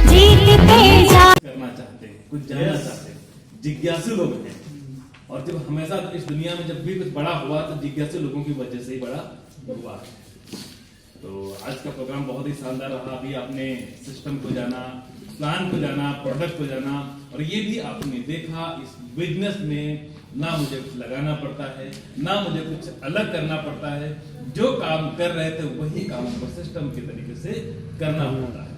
जीतते जा करना चाहते हैं, कुछ जानना चाहते हैं, जिज्ञासु लोग हैं। और जब हमेशा इस दुनिया में जब भी कुछ बड़ा हुआ तो जिज्ञासु लोगों की वजह से ही बड़ा हुआ है। तो आज का प्रोग्राम बहुत ही शानदार रहा। अभी आपने सिस्टम को जाना, प्लान को जाना, प्रोडक्ट को जाना, और ये भी आपने देखा इस बिजनेस में ना मुझे कुछ लगाना पड़ता है, ना मुझे कुछ अलग करना पड़ता है। जो काम कर रहे थे वही काम हमको सिस्टम के तरीके से करना पड़ता है।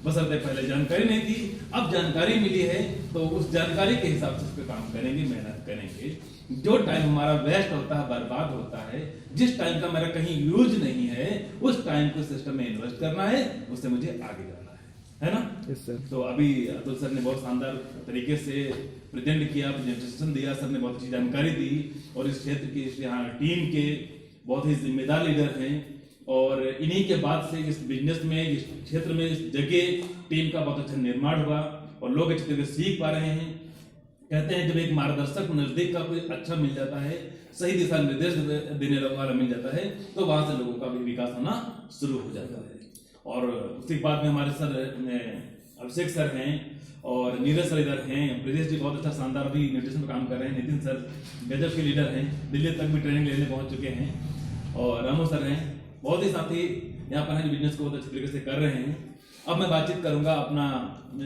बशर्ते पहले जानकारी नहीं थी, अब जानकारी मिली है तो उस जानकारी के हिसाब से उस पर काम करेंगे, मेहनत करेंगे। जो टाइम हमारा वेस्ट होता है, बर्बाद होता है, जिस टाइम का मेरा कहीं यूज नहीं है, उस टाइम को सिस्टम में इन्वेस्ट करना है, उससे मुझे आगे जाना है ना? Yes sir. तो अभी अतुल सर ने बहुत शानदार तरीके से प्रेजेंट किया, प्रेजेंटेशन दिया, सर ने बहुत अच्छी जानकारी दी। और इस क्षेत्र की इस यहाँ टीम के बहुत ही जिम्मेदार लीडर हैं, और इन्हीं के बाद से इस बिजनेस में, इस क्षेत्र में, इस जगह टीम का बहुत अच्छा निर्माण हुआ और लोग अच्छी तरह सीख पा रहे हैं। कहते हैं जब एक मार्गदर्शक नजदीक का कोई अच्छा मिल जाता है, सही दिशा निर्देश देने वाला मिल जाता है, तो वहां से लोगों का भी विकास होना शुरू हो जाता है। और उसके बाद में हमारे सर अभिषेक सर हैं और नीरज सर इधर हैं, ब्रजेश जी बहुत अच्छा शानदार भी निर्देशन में काम कर रहे हैं, नितिन सर गजब के लीडर हैं, दिल्ली तक भी ट्रेनिंग लेने पहुंच चुके हैं, और रामू सर हैं, बहुत ही साथी यहाँ पर हैं, बिजनेस को बहुत अच्छे तरीके से कर रहे हैं। अब मैं बातचीत करूंगा, अपना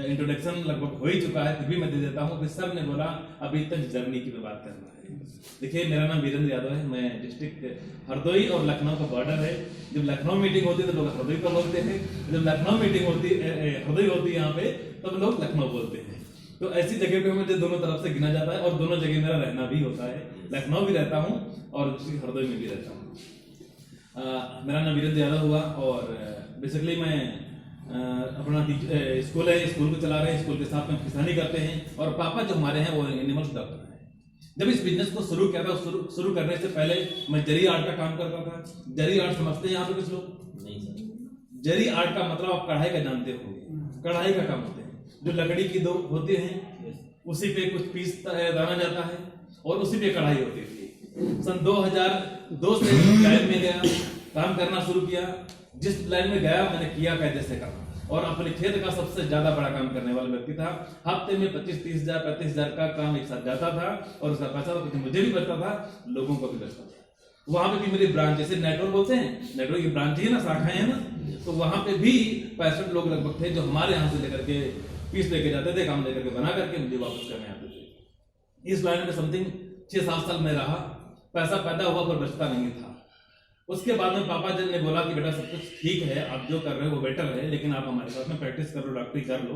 इंट्रोडक्शन लगभग हो ही चुका है, फिर भी मैं दे देता हूँ कि सर ने बोला अभी तक जर्नी की बात करना है। देखिए, मेरा नाम वीरेंद्र यादव है, मैं डिस्ट्रिक्ट हरदोई और लखनऊ का बॉर्डर है। जब लखनऊ मीटिंग होती है तो लोग हरदोई को बोलते हैं, जब लखनऊ मीटिंग होती हरदोई होती है यहाँ पे, तब लोग लखनऊ बोलते हैं। तो ऐसी जगह पे मुझे दोनों तरफ से गिना जाता है, और दोनों जगह मेरा रहना भी होता है। लखनऊ भी रहता हूँ और हरदोई में भी रहता हूँ। मेरा नाम वीरेंद्र यादव हुआ, और बेसिकली मैं अपना स्कूल है, स्कूल को चला रहे हैं, स्कूल के साथ में किसानी करते हैं, और पापा जो हमारे हैं वो एनिमल्स डॉक्टर हैं। जब इस बिजनेस को शुरू किया था, शुरू करने से पहले मैं जरी आर्ट का काम करता था। जरी आर्ट समझते हैं यहाँ पे कुछ लोग? नहीं सर। जरी आर्ट का मतलब आप कढ़ाई का जानते होंगे, कढ़ाई का काम होते हैं, जो लकड़ी की दो होते हैं, उसी पे कुछ पीस दाना जाता है और उसी पे कढ़ाई होती थी। सन 2002 से लाइन में गया, काम करना शुरू किया। जिस लाइन में गया मैंने किया कैसे से काम, और अपने क्षेत्र का सबसे ज्यादा बड़ा काम करने वाला व्यक्ति था। हफ्ते में 25-30 हजार 35 हजार का काम एक साथ जाता था, और उसका पैसा तो मुझे भी बचता था, लोगों को भी बचता था। वहां पे भी मेरी ब्रांच, जैसे नेटवर्क बोलते हैं, नेटवर्क की ब्रांच ही है ना, शाखाएं है ना, तो वहां पे भी 65 लोग लगभग थे जो हमारे यहाँ से लेकर के पीस लेके जाते थे, काम लेकर के बना करके मुझे वापस करने आते थे। इस लाइन में समथिंग 6-7 साल में रहा, पैसा पैदा हुआ पर बचता नहीं था। उसके बाद में पापा जी ने बोला कि बेटा सब कुछ ठीक है, आप जो कर रहे हो वो बेटर है, लेकिन आप हमारे साथ में प्रैक्टिस कर लो, डॉक्टरी कर लो,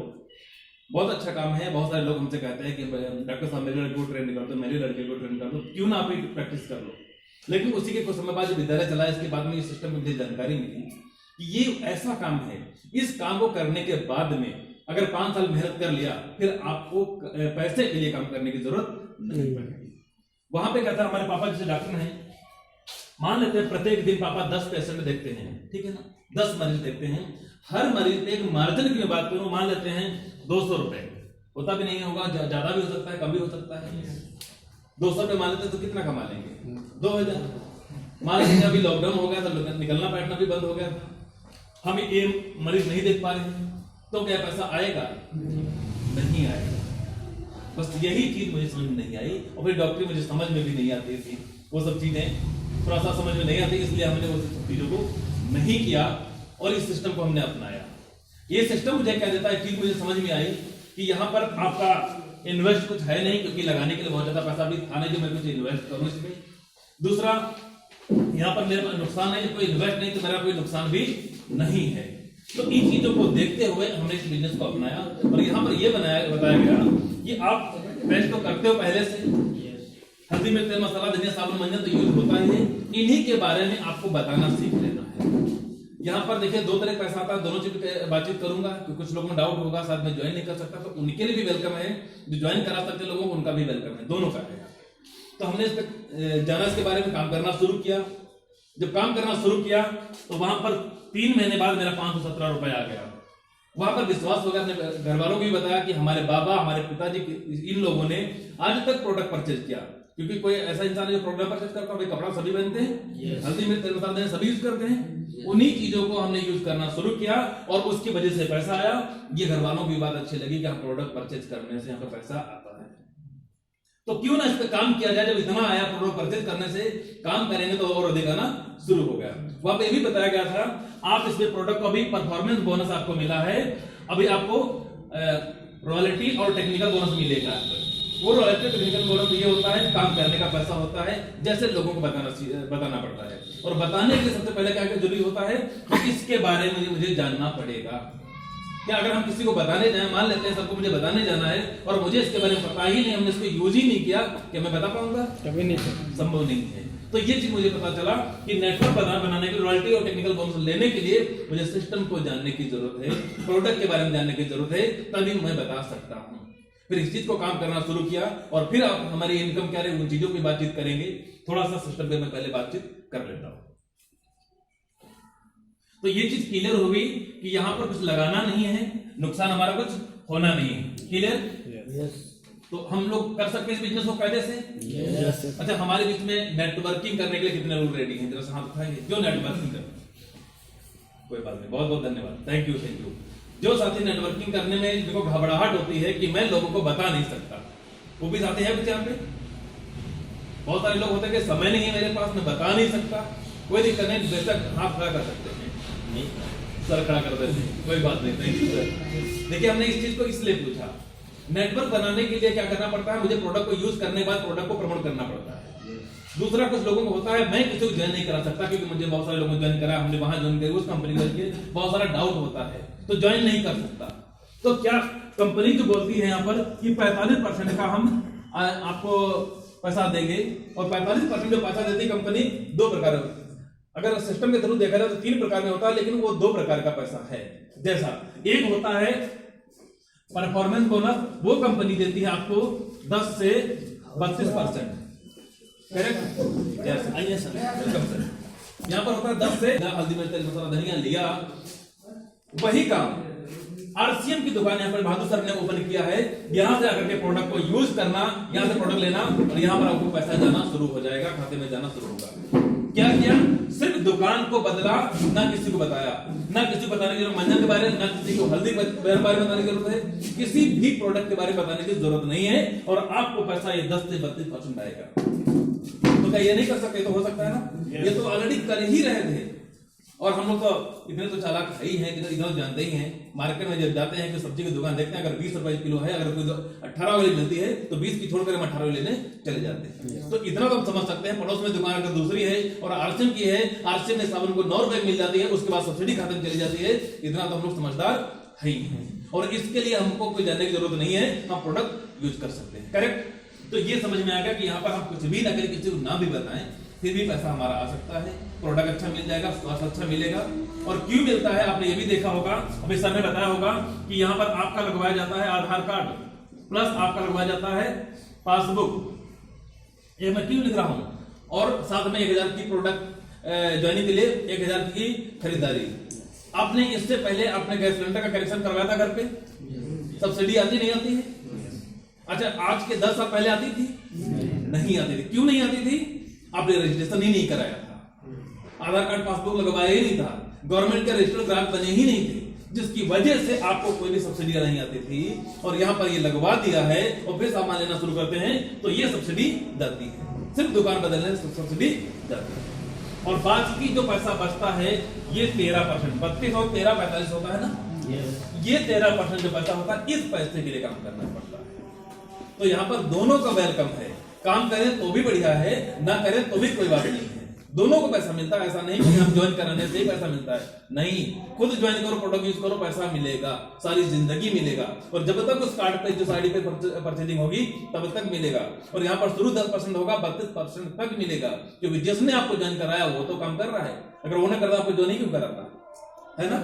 बहुत अच्छा काम है। बहुत सारे लोग हमसे कहते हैं कि डॉक्टर साहब मेरे लड़के को ट्रेन कर दो, मेरे लड़के को ट्रेन कर दो, क्यों ना आप प्रैक्टिस कर लो। लेकिन उसी के कुछ समय बाद जब विद्यालय चला, इसके बाद में ये सिस्टम में मुझे जानकारी मिली कि ये ऐसा काम है, इस काम को करने के बाद में अगर 5 साल मेहनत कर लिया, फिर आपको पैसे के लिए काम करने की जरूरत नहीं पड़ेगी। वहां पे कहता है, हमारे पापा जैसे डॉक्टर हैं, मान लेते हैं प्रत्येक दिन पापा 10 पेशेंट देखते हैं, ठीक है ना, 10 मरीज देखते हैं। हर मरीज पे एक मार्जिन की मैं बात करूं, मान लेते हैं 200 रुपए, होता भी नहीं होगा, ज्यादा भी हो सकता है, कम भी हो सकता है। 200 रुपए मान लेते हैं तो कितना कमा लेंगे? 2000। मान लेते अभी लॉकडाउन हो गया था, निकलना बैठना भी बंद हो गया था, हम ये मरीज नहीं देख पा रहे हैं, तो क्या पैसा आएगा? नहीं आएगा। बस यही चीज मुझे समझ में नहीं आई, और फिर डॉक्टरी मुझे समझ में भी नहीं आती थी, वो सब चीजें थोड़ा सा समझ में नहीं आती, इसलिए हमने वो सब चीजों को नहीं किया और इस सिस्टम को हमने अपनाया। ये सिस्टम मुझे क्या देता है, चीज मुझे समझ में आई कि यहाँ पर आपका इन्वेस्ट कुछ है नहीं, क्योंकि लगाने के लिए बहुत ज्यादा पैसा भी था नहीं जो मैं कुछ इन्वेस्ट करूँ इसमें। दूसरा, यहाँ पर मेरा नुकसान है, कोई इन्वेस्ट नहीं तो मेरा कोई नुकसान भी नहीं है। तो इन चीजों को देखते हुए हमने इस बिजनेस को अपनाया, और यहाँ पर यह बताया गया कि आप पेस्ट तो करते हो पहले से, हल्दी में तेल मसाला धनिया साबुन मंजन तो यूज होता ही है, इन्हीं के बारे में आपको बताना सीख लेना है। यहाँ पर देखिए 2 तरह का पैसा आता है, दोनों चीज बातचीत करूंगा, कुछ लोगों में डाउट होगा, शायद मैं ज्वाइन नहीं कर सकता, तो उनके लिए भी वेलकम है, जो ज्वाइन करा सकते लोगों को उनका भी वेलकम है, दोनों का है। तो हमने इस पर जाना, इसके बारे में काम करना शुरू किया। जब काम करना शुरू किया तो वहां पर 3 महीने बाद मेरा 517 रुपए आ गया। वहां पर विश्वास हो गया, अपने घर वालों को भी बताया कि हमारे बाबा, हमारे पिताजी, इन लोगों ने आज तक प्रोडक्ट परचेज किया, क्योंकि कोई ऐसा इंसान है जो प्रोडक्ट परचेज करता है, कपड़ा सभी पहनते हैं, हल्दी में तेल मसाला सभी यूज करते हैं, उन्हीं चीजों को हमने यूज करना शुरू किया और उसकी वजह से पैसा आया। ये घर वालों की बात अच्छी लगी कि हम प्रोडक्ट परचेज करने से यहाँ पे पैसा आता है, तो क्यों ना इस पे काम किया जाए। जब इतना आया प्रोडक्ट परचेज करने से, काम करेंगे तो और अधिक आना शुरू हो गया। वहां पे ये भी बताया गया था आप इसमें प्रोडक्ट को अभी परफॉर्मेंस बोनस आपको मिला है, अभी आपको रॉयल्टी और टेक्निकल बोनस मिलेगा। वो रॉयल्टी टेक्निकल बोनस ये होता है काम करने का पैसा होता है, जैसे लोगों को बताना पड़ता है। और बताने के लिए सबसे पहले क्या जरूरी होता है कि इसके बारे में मुझे जानना पड़ेगा। क्या अगर हम किसी को बताने जाए, मान लेते हैं सबको मुझे बताने जाना है और मुझे इसके बारे में पता ही नहीं, हमने इसको यूज ही नहीं किया, क्या मैं बता पाऊंगा? कभी नहीं, संभव नहीं है। तो ये चीज मुझे पता चला कि नेटवर्क बनाने के लिए, रॉयल्टी और टेक्निकल बोनस लेने के लिए मुझे सिस्टम को जानने की जरूरत है, प्रोडक्ट के बारे में जानने की जरूरत है, तभी मैं बता सकता हूं। फिर इस चीज को काम करना शुरू किया और फिर आप हमारी इनकम क्या रही उन चीजों की बातचीत करेंगे। थोड़ा सा सिस्टम पे मैं पहले बातचीत कर लेता हूं। तो ये चीज क्लियर हो गई कि यहां पर कुछ लगाना नहीं है, नुकसान हमारा कुछ होना नहीं है। क्लियर? तो हम लोग कर सकते हैं इस बिजनेस को कायदे से। अच्छा, हमारे बीच में नेटवर्किंग करने के लिए कितने लोग रेडी हैं? जरा से हाथ उठाएंगे जो नेटवर्किंग कर। कोई बात नहीं, बहुत बहुत धन्यवाद, थैंक यू। जो साथी नेटवर्किंग करने में जिनको घबराहट होती है कि मैं लोगों को बता नहीं सकता, वो भी साथी है कुछ यहाँ पे। बहुत सारे लोग होते हैं कि समय नहीं है मेरे पास, मैं बता नहीं सकता। कोई दिक्कत नहीं, बेशक हाथ खड़ा कर सकते हैं, सर खड़ा कर देते हैं, कोई बात नहीं, थैंक यू सर। देखिए, हमने इस चीज को इसलिए पूछा, नेटवर्क बनाने के लिए क्या करना पड़ता है, मुझे प्रोडक्ट को यूज करने के बाद प्रोडक्ट को प्रमोट करना पड़ता है। दूसरा, कुछ लोगों को होता है मैं किसी को ज्वाइन नहीं करा सकता क्योंकि मुझे बहुत सारे लोगों ने ज्वाइन करा, हमने वहां ज्वाइन किया, उस कंपनी में बहुत सारा डाउट होता है तो ज्वाइन नहीं कर सकता। तो क्या कंपनी जो बोलती है यहाँ पर कि 45% का हम आपको पैसा देंगे, और 45% जो पैसा देती है कंपनी दो प्रकार, अगर सिस्टम के थ्रू देखा जाए तो 3 प्रकार में होता है, लेकिन वो 2 प्रकार का पैसा है। जैसा एक होता है परफॉर्मेंस बोनस, वो कंपनी देती है आपको 10 से 32%। करेक्ट? यहाँ पर होता है 10 से, हल्दी मिर्च तेल मसाला धनिया लिया, वही काम आरसीएम की दुकान यहाँ पर बहादुर सर ने ओपन किया है। यहां से आकर के प्रोडक्ट को यूज करना, यहां से प्रोडक्ट लेना और यहां पर आपको पैसा जाना शुरू हो जाएगा, खाते में जाना शुरू होगा। क्या किया? सिर्फ दुकान को बदला, ना किसी को बताया, ना किसी को बताने की जरूरत मंजन के बारे में, ना किसी को हल्दी के बारे में बताने की जरूरत है, किसी भी प्रोडक्ट के बारे में बताने की जरूरत नहीं है और आपको पैसा ये 10 से 32% आएगा। तो क्या ये नहीं कर सकते? तो हो सकता है ना, ये तो ऑलरेडी कर ही रहे थे। और हम लोग तो इतने तो चालाक है ही हैं, इतना जानते ही हैं। मार्केट में जब जाते हैं कि सब्जी की दुकान देखते हैं, अगर 20 रुपए किलो है, अगर कोई 18 वाली मिलती है तो 20 की छोड़कर हम 18 वाली लेने चले जाते हैं। तो इतना तो हम समझ सकते हैं। पड़ोस में दुकान अगर दूसरी है और आरसीएम की है, आरसीएम में साबुन को 9 रुपए मिल जाती है, उसके बाद सब्सिडी खाते में चली जाती है, इतना तो हम लोग समझदार है ही हैं। और इसके लिए हमको कोई जानने की जरूरत नहीं है, हम प्रोडक्ट यूज कर सकते हैं। करेक्ट? तो ये समझ में आ गया कि यहाँ पर हम कुछ भी ना करें, किसी को ना भी बताएं, फिर भी पैसा हमारा आ सकता है, प्रोडक्ट अच्छा मिल जाएगा, स्वास्थ्य अच्छा मिलेगा। और क्यों मिलता है आपने ये भी देखा होगा, अभी सर ने बताया होगा कि यहाँ पर आपका लगवाया जाता है आधार कार्ड प्लस आपका लगवाया जाता है पासबुक। ये मैं क्यों लिख रहा हूं? और साथ में 1000 की प्रोडक्ट ज्वाइनिंग के लिए 1000 की खरीदारी। आपने इससे पहले आपने गैस सिलेंडर का कनेक्शन करवाया था घर पे, सब्सिडी आती नहीं आती है? अच्छा, आज के 10 साल पहले आती थी? नहीं आती थी। क्यों नहीं आती थी? आपने रजिस्ट्रेशन ही नहीं कराया था, आधार कार्ड पासबुक लगवाया ही नहीं था, गवर्नमेंट के रजिस्टर्ड ग्राहक बने ही नहीं थे, जिसकी वजह से आपको कोई भी सब्सिडी नहीं आती थी। और यहाँ पर ये लगवा दिया है और फिर सामान लेना शुरू करते हैं तो ये सब्सिडी जाती है, सिर्फ दुकान बदलने से सब्सिडी जाती है। और बाकी जो पैसा बचता है ये 13%, 32 और 13 45 होता है ना, ये 13% जो पैसा होता है, इस पैसे के लिए काम करना पड़ता है। तो यहाँ पर दोनों का वेलकम है, काम करें तो भी बढ़िया है, ना करें तो भी कोई बात नहीं है, दोनों को पैसा मिलता है। ऐसा नहीं कि हम ज्वाइन कराने से ही पैसा मिलता है, नहीं, खुद ज्वाइन करो, प्रोडक्ट यूज करो, पैसा मिलेगा, सारी जिंदगी मिलेगा। और जब तक उस कार्ड पे जो साइड पे परचेजिंग होगी तब तक मिलेगा। और यहाँ पर शुरू 10% होगा, 32% तक मिलेगा, क्योंकि जिसने आपको ज्वाइन कराया वो तो काम कर रहा है। अगर वो ना करता आपको ज्वाइन नहीं क्यों कराता है ना?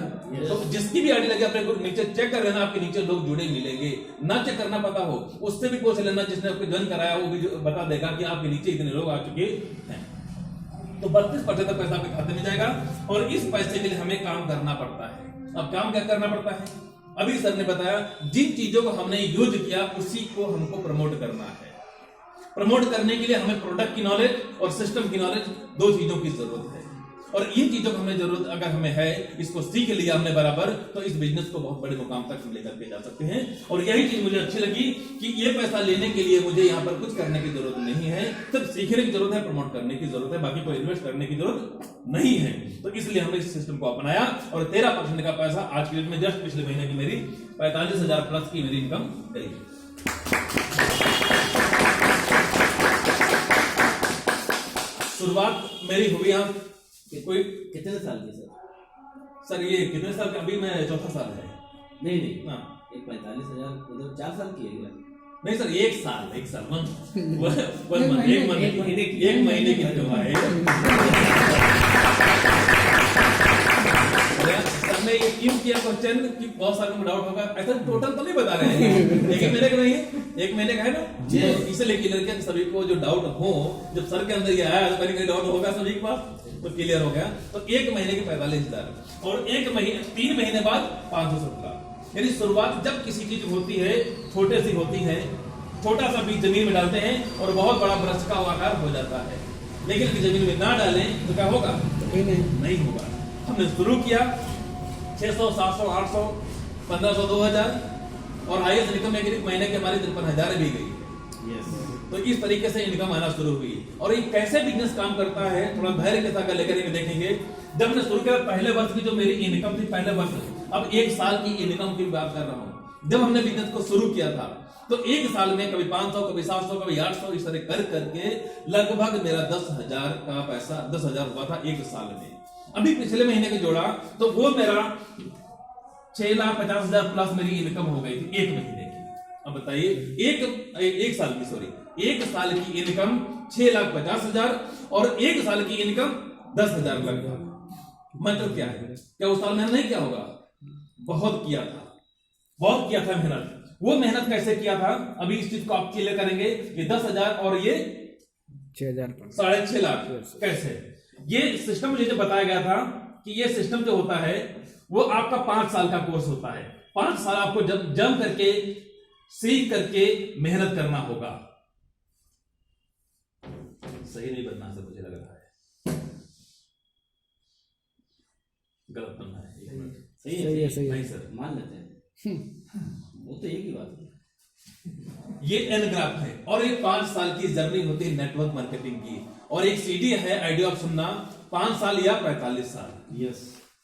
तो जिसकी भी आईडी लगे अपने नीचे चेक कर लेना, आपके नीचे लोग जुड़े मिलेंगे। ना चेक करना पता हो उससे भी पूछ लेना, जिसने आपको ज्वाइन कराया वो भी बता देगा कि आपके नीचे इतने लोग आ चुके हैं। तो 32% तक पैसा आपके खाते में जाएगा और इस पैसे के लिए हमें काम करना पड़ता है। अब काम क्या करना पड़ता है? अभी सर ने बताया, जिन चीजों को हमने यूज किया उसी को हमको प्रमोट करना है। प्रमोट करने के लिए हमें प्रोडक्ट की नॉलेज और सिस्टम की नॉलेज, 2 चीजों की जरूरत है। और इन चीजों को हमें जरूरत अगर हमें है, इसको सीख लिया हमने बराबर, तो इस बिजनेस को बहुत बड़े मुकाम तक लेकर के जा सकते हैं। और यही चीज मुझे अच्छी लगी कि ये पैसा लेने के लिए मुझे यहाँ पर कुछ करने की जरूरत नहीं है, सिर्फ सीखने की जरूरत है, प्रमोट करने की जरूरत है, बाकी कोई इन्वेस्ट करने की जरूरत नहीं है। तो इसलिए हमने इस सिस्टम को अपनाया और 13% का पैसा आज की डेट में जस्ट पिछले महीने की मेरी 45,000 प्लस की मेरी इनकम गई। शुरुआत मेरी हुई यहाँ कोई कितने साल की सर ये कितने साल का? अभी मैं चौथा साल है। नहीं हाँ, एक 45,000 मतलब 4 साल की है। नहीं सर, एक साल एक महीने की कमाई। हमने ये क्यों किया क्वेश्चन कि बहुत सारे को डाउट होगा, ऐसा टोटल तो नहीं बता रहे हैं, एक महीने का नहीं है, एक महीने का है ना, तो इसलिए क्लियर किया सभी को जो डाउट हो। जब सर के अंदर ये आया तो कहीं डाउट होगा सभी के पास, तो क्लियर हो गया। तो एक महीने के 45,000 और एक महीने 3 महीने बाद 517। यानी शुरुआत जब किसी चीज होती है छोटे सी होती है, छोटा सा बीज जमीन में डालते हैं और बहुत बड़ा वृक्ष का आकार हो जाता है। लेकिन जमीन में ना डालें तो क्या होगा? नहीं होगा। हमने शुरू किया 600, 700, 800, 1500, 2000 और हाईएस्ट इनकम एक महीने की हमारी 53,000 भी गई। तो इस तरीके से इनकम आना शुरू हुई। और ये कैसे बिजनेस काम करता है थोड़ा धैर्य के साथ लेकर के देखेंगे। जब मैंने शुरू किया पहले वर्ष की जो मेरी इनकम थी, पहले वर्ष, अब 1 साल की इनकम की बात कर रहा हूं। जब हमने बिजनेस को शुरू किया था तो 1 साल में कभी 500, कभी 700, कभी 800 इस तरह कर करके लगभग मेरा 10,000 का पैसा 10,000 हुआ था 1 साल में। अभी पिछले महीने के जोड़ा तो वो मेरा 6,50,000 प्लस मेरी इनकम हो गई थी 1 महीने की। अब बताइए एक साल की, सॉरी, 1 साल की इनकम 6,50,000 और 1 साल की इनकम 10,000 लगभग। मतलब क्या है? क्या उस साल मेहनत नहीं किया होगा? बहुत किया था मेहनत। वो मेहनत कैसे किया था अभी इस चीज को आप क्लियर करेंगे। ये 10,000 और ये 6,000 6.5 लाख कैसे? ये सिस्टम मुझे जो बताया गया था कि ये सिस्टम जो होता है वो आपका 5 साल का कोर्स होता है। 5 साल आपको जम करके सीख करके मेहनत करना होगा। सही नहीं बनना से मुझे लग रहा है, गलत बनना है। सही है नहीं सर, मान लेते हैं वो तो एक ही बात है। ये एन ग्राफ है और ये 5 साल की जर्नी होती है नेटवर्क मार्केटिंग की। और एक सीडी है आइडिया ऑफ सुनना, 5 साल या 45 साल। यस,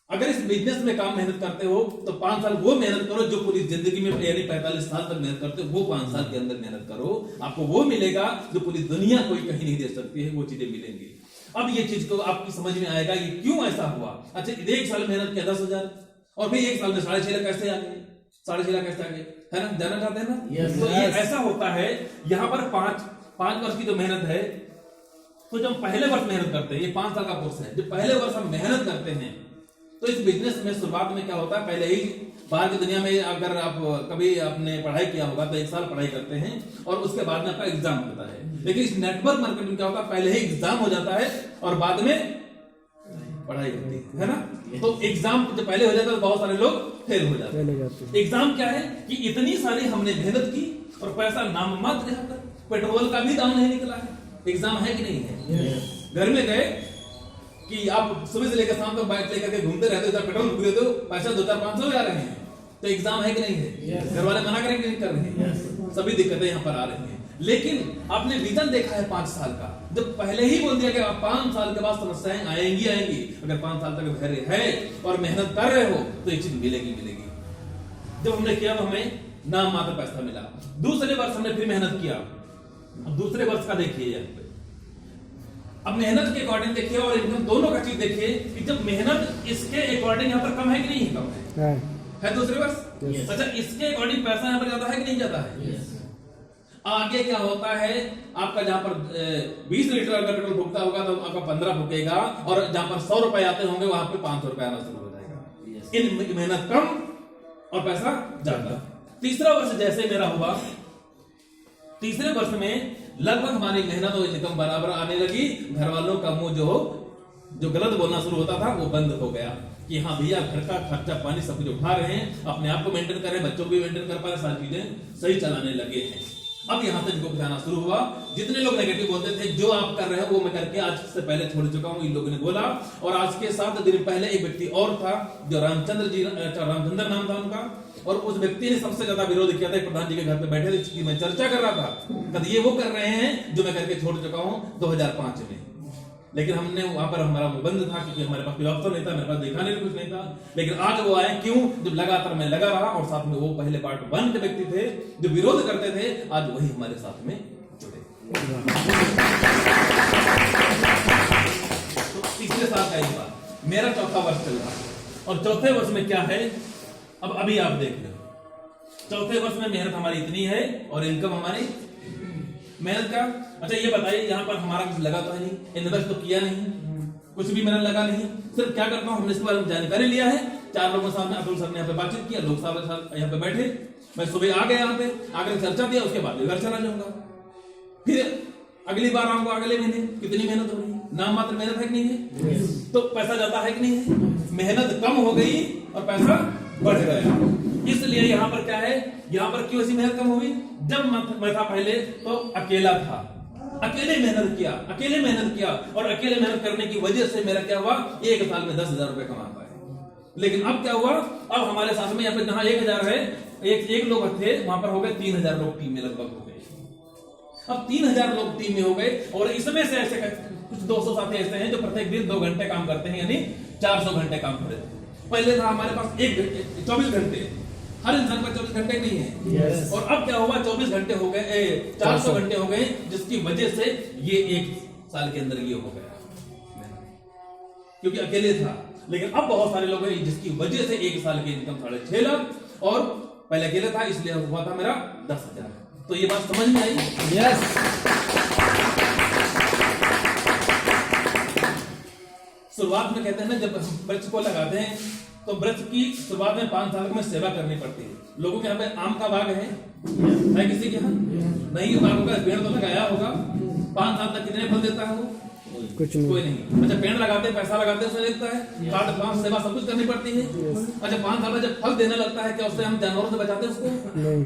अगर इस बिजनेस में काम मेहनत करते हो तो 5 साल वो मेहनत करो जो पूरी जिंदगी में, यानी 45 साल तक मेहनत करते हो, वो 5 साल के अंदर मेहनत करो। आपको वो मिलेगा जो पूरी दुनिया कोई कहीं नहीं दे सकती है, वो चीजें मिलेंगी। अब ये चीज को आपकी समझ में आएगा ये क्यों ऐसा हुआ। अच्छा, 1 साल मेहनत किया 10,000 और फिर 1 साल में 6.5 लाख कैसे आ गए? 6.5 लाख कैसे आ गए, है ना? जानना चाहते हैं ना? yes, तो ये ऐसा होता है। यहाँ पर 5 वर्ष की जो मेहनत है, तो जब हम पहले वर्ष मेहनत करते हैं, ये 5 साल का कोर्स है, जब पहले वर्ष हम मेहनत करते हैं तो इस बिजनेस में शुरुआत में क्या होता है, पहले ही बाहर की दुनिया में अगर आप कभी आपने पढ़ाई किया होगा तो 1 साल पढ़ाई करते हैं और उसके बाद में आपका एग्जाम होता है। लेकिन इस नेटवर्क मार्केटिंग क्या होता है, पहले ही एग्जाम हो जाता है और बाद में पढ़ाई होती है ना? तो एग्जाम जब पहले हो जाता है तो बहुत सारे लोग फेल हो जाते हैं। एग्जाम क्या है कि इतनी सारी हमने मेहनत की और पैसा नाम मात्र, यहाँ पर पेट्रोल का भी दाम नहीं निकला है। एग्जाम है कि नहीं है? घर में गए कि आप सुबह से लेकर शाम तक बाइक लेकर के घूमते रहते हो, पेट्रोल फूक देते हो, पैसा 2,000-500 आ रहे हैं, तो एग्जाम है कि नहीं है? घर वाले मना करेंगे नहीं कर रहे हैं, सभी दिक्कतें यहाँ पर आ रही हैं। लेकिन आपने विजन देखा है 5 साल का, जब पहले ही बोल दिया कि आप 5 साल के बाद समस्याएं आएंगी। अगर 5 साल तक धैर्य है और मेहनत कर रहे हो तो ये चीज मिलेगी। जब हमने किया तो हमें नाम मात्र पैसा मिला। दूसरे वर्ष हमने फिर मेहनत किया। अब दूसरे वर्ष का देखिए, यहाँ पे अब मेहनत के अकॉर्डिंग देखिए और इनकम दोनों का चीज देखिए कि जब मेहनत इसके अकॉर्डिंग यहाँ पर कम है कि नहीं है? कम है दूसरे वर्ष। अच्छा, इसके अकॉर्डिंग पैसा यहाँ पर ज्यादा है कि नहीं ज्यादा है? आगे क्या होता है, आपका जहां पर 20 लीटर अगर पेट्रोल फूकता होगा तो आपका 15 फूकेगा और जहां पर 100 रुपए आते होंगे वहां पे 500 रुपए आना शुरू हो जाएगा। इन मेहनत कम और पैसा ज्यादा। तीसरा वर्ष जैसे मेरा हुआ, तीसरे वर्ष में लगभग हमारी मेहनत और इनकम बराबर आने लगी। घर वालों का मुंह जो गलत बोलना शुरू होता था वो बंद हो गया कि हाँ भैया घर का खर्चा पानी सब कुछ उठा रहे हैं, अपने आप को मेंटेन कर रहे हैं, बच्चों को भी मेंटेन कर पा रहे, सारी चीजें सही चलाने लगे हैं। अब यहां से इनको बताना शुरू हुआ। जितने लोग नेगेटिव बोलते थे जो आप कर रहे हो वो मैं करके आज से पहले छोड़ चुका हूं, इन लोगों ने बोला। और आज के 7 दिन पहले एक व्यक्ति और था जो रामचंद्र नाम था उनका, और उस व्यक्ति ने सबसे ज्यादा विरोध किया था। प्रधान जी के घर पे बैठे थे, जिसकी मैं चर्चा कर रहा था, कहते ये वो कर रहे हैं जो मैं करके छोड़ चुका हूं 2005 में। लेकिन हमने वहां पर हमारा बंद था क्योंकि हमारे पास कोई ऑप्शन नहीं था, मेरे पास देखा नहीं कुछ नहीं था। लेकिन आज वो आए क्यों? जब लगातार मैं लगा रहा और साथ में वो पहले पार्ट 1 के व्यक्ति थे जो विरोध करते थे, आज वही हमारे साथ में जुड़े। तो तीसरे साल का एक बार मेरा चौथा वर्ष चल रहा है, और चौथे वर्ष में क्या है अब अभी आप देख लो। चौथे वर्ष में मेहनत हमारी इतनी है और इनकम हमारी मेहनत का। अच्छा ये बताइए, यहाँ पर हमारा कुछ लगा तो है नहीं, इन्वेस्ट तो किया नहीं, कुछ भी मेरा लगा नहीं। सिर्फ क्या करता हूँ, हमने इसके बारे में जानकारी लिया है, 4 लोगों के सामने अतुल सर ने यहाँ पे बातचीत किया, लोग साहब यहाँ पे बैठे, मैं सुबह आ गया यहाँ पे, आकर चर्चा दिया, उसके बाद घर चला जाऊंगा। फिर अगली बार आऊंगा अगले महीने। कितनी मेहनत हो रही है, नाम मात्र मेहनत है कि नहीं है? तो पैसा ज्यादा है कि नहीं है? मेहनत कम हो गई और पैसा बढ़ गया। इसलिए यहाँ पर क्या है, यहाँ पर क्यों ऐसी मेहनत कम हुई? जब मैं था पहले तो अकेला था, अकेले मेहनत किया और अकेले मेहनत करने की वजह से मेरा क्या हुआ, 1 साल में 10,000 रुपए कमा पाए। लेकिन अब क्या हुआ, अब हमारे साथ में यहाँ पे जहां 1,000 है, एक लोग थे, वहां पर हो गए 3,000 लोग टीम में लगभग हो गए। अब 3,000 लोग टीम में हो गए, और इसमें से ऐसे कुछ 200 साथी ऐसे हैं जो प्रत्येक दिन 2 घंटे काम करते हैं, यानी 400 घंटे काम करते हैं। पहले था हमारे पास 24 घंटे, हर इंसान का 24 घंटे नहीं है। और अब क्या हुआ, 24 घंटे हो गए, 400 घंटे हो गए, जिसकी वजह से ये 1 साल के अंदर ये हो गया, क्योंकि अकेले था। लेकिन अब बहुत सारे लोग हैं जिसकी वजह से 1 साल की इनकम 6.5 लाख, और पहले अकेले था इसलिए हुआ था मेरा 10,000। तो ये बात समझ में आई? यस। शुरुआत में कहते हैं ना, जब वृक्ष को लगाते हैं तो वृक्ष की शुरुआत में 5 साल में सेवा करनी पड़ती है। लोगों के यहाँ पे आम का बाग है किसी के यहाँ नहीं? बागों का पेड़ तो लगाया होगा, 5 साल तक कितने फल देता है वो? कुछ नहीं। कोई नहीं। अच्छा पेड़ लगाते हैं, पैसा लगाते हैं, उसमें लगता है, काट पांच सेवा सब कुछ करनी पड़ती है। अच्छा 5 साल में जब फल देने लगता है, क्या उससे हम जानवरों से बचाते हैं उसको? नहीं,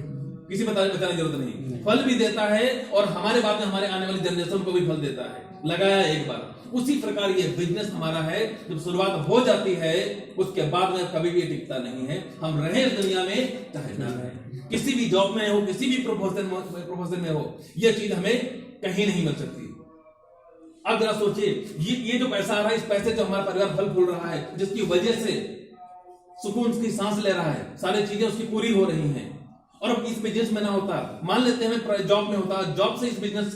किसी बचाने की जरूरत नहीं। फल भी देता है और हमारे बाद में हमारे आने वाली जनरेशन को भी फल देता है, लगाया एक बार। उसी प्रकार ये बिजनेस हमारा है, जब शुरुआत हो जाती है उसके बाद में कभी भी टिकता नहीं है। हम रहे इस दुनिया में चाहे ना रहे, किसी भी जॉब में हो, किसी भी प्रोफेशन में हो, यह चीज हमें कहीं नहीं मिल सकती। अब जरा सोचिए, ये जो पैसा आ रहा है, इस पैसे जो हमारा परिवार फल फूल रहा है, जिसकी वजह से सुकून की सांस ले रहा है, सारी चीजें उसकी पूरी हो रही हैं, और अब इस बिजनेस में ना होता, मान लेते हैं जॉब में होता, जॉब से इस बिजनेस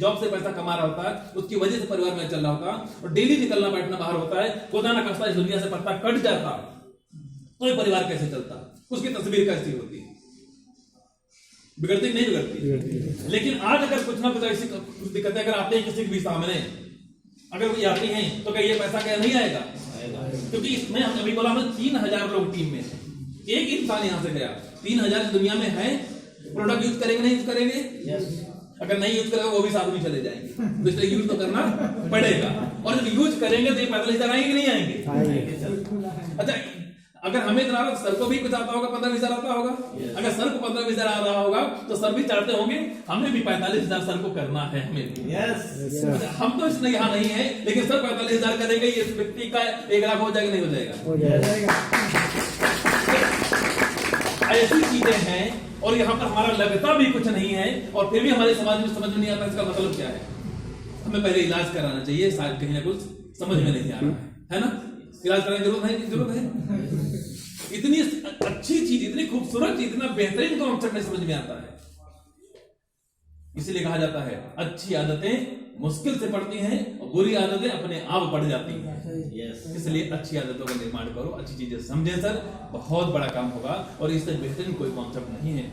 जॉब से पैसा कमा रहा होता है, उसकी वजह से परिवार में चल रहा होता, और डेली निकलना बैठना बाहर होता है, खुदा ना खास्ता इस दुनिया से पत्ता कट जाता, तो ये परिवार कैसे चलता? उसकी तस्वीर कैसी होती? बिगड़ती नहीं बिगड़ती? लेकिन आज अगर कुछ ना कुछ ऐसी कुछ दिक्कतें अगर आते हैं किसी के भी सामने, अगर कोई आती हैं, तो क्या ये पैसा क्या नहीं आएगा? क्योंकि इसमें हम अभी बोला, हमें 3,000 लोग टीम में, एक इंसान यहां से गया, 3,000 दुनिया में है। प्रोडक्ट यूज करेंगे नहीं यूज करेंगे? अगर नहीं यूज करेंगे वो भी साथ में चले जाएंगे, तो इसलिए यूज तो करना पड़ेगा। और जब यूज करेंगे तो ये 45,000 आएंगे नहीं आएंगे? अच्छा अगर हमें इतना तो सर को भी कुछ आता होगा, 15,000 आता होगा। अगर सर को 15,000 आ रहा होगा तो सर भी चाहते होंगे हमें भी 45,000 सर को करना है, हमें भी। हम तो इसमें यहाँ नहीं है, लेकिन सर 45,000 करेंगे, इस व्यक्ति का 1 लाख हो जाएगा नहीं हो जाएगा? हो जाएगा। ऐसी चीजें हैं, और यहाँ पर हमारा लगता भी कुछ नहीं है, और फिर भी हमारे समाज में समझ में नहीं आता इसका मतलब क्या है। हमें पहले इलाज कराना चाहिए, शायद कहीं ना कुछ समझ में नहीं आ रहा है ना? इलाज कराने की जरूरत है। इतनी अच्छी चीज, इतनी खूबसूरत चीज, इतना बेहतरीन कॉन्सेप्ट नहीं समझ में आता है। इसलिए कहा जाता है अच्छी आदतें मुश्किल से पड़ती हैं और बुरी आदतें अपने आप पड़ जाती हैं। इसलिए अच्छी आदतों का निर्माण करो, अच्छी चीजें समझें सर, बहुत बड़ा काम होगा, और इससे बेहतरीन कोई कॉन्सेप्ट नहीं है।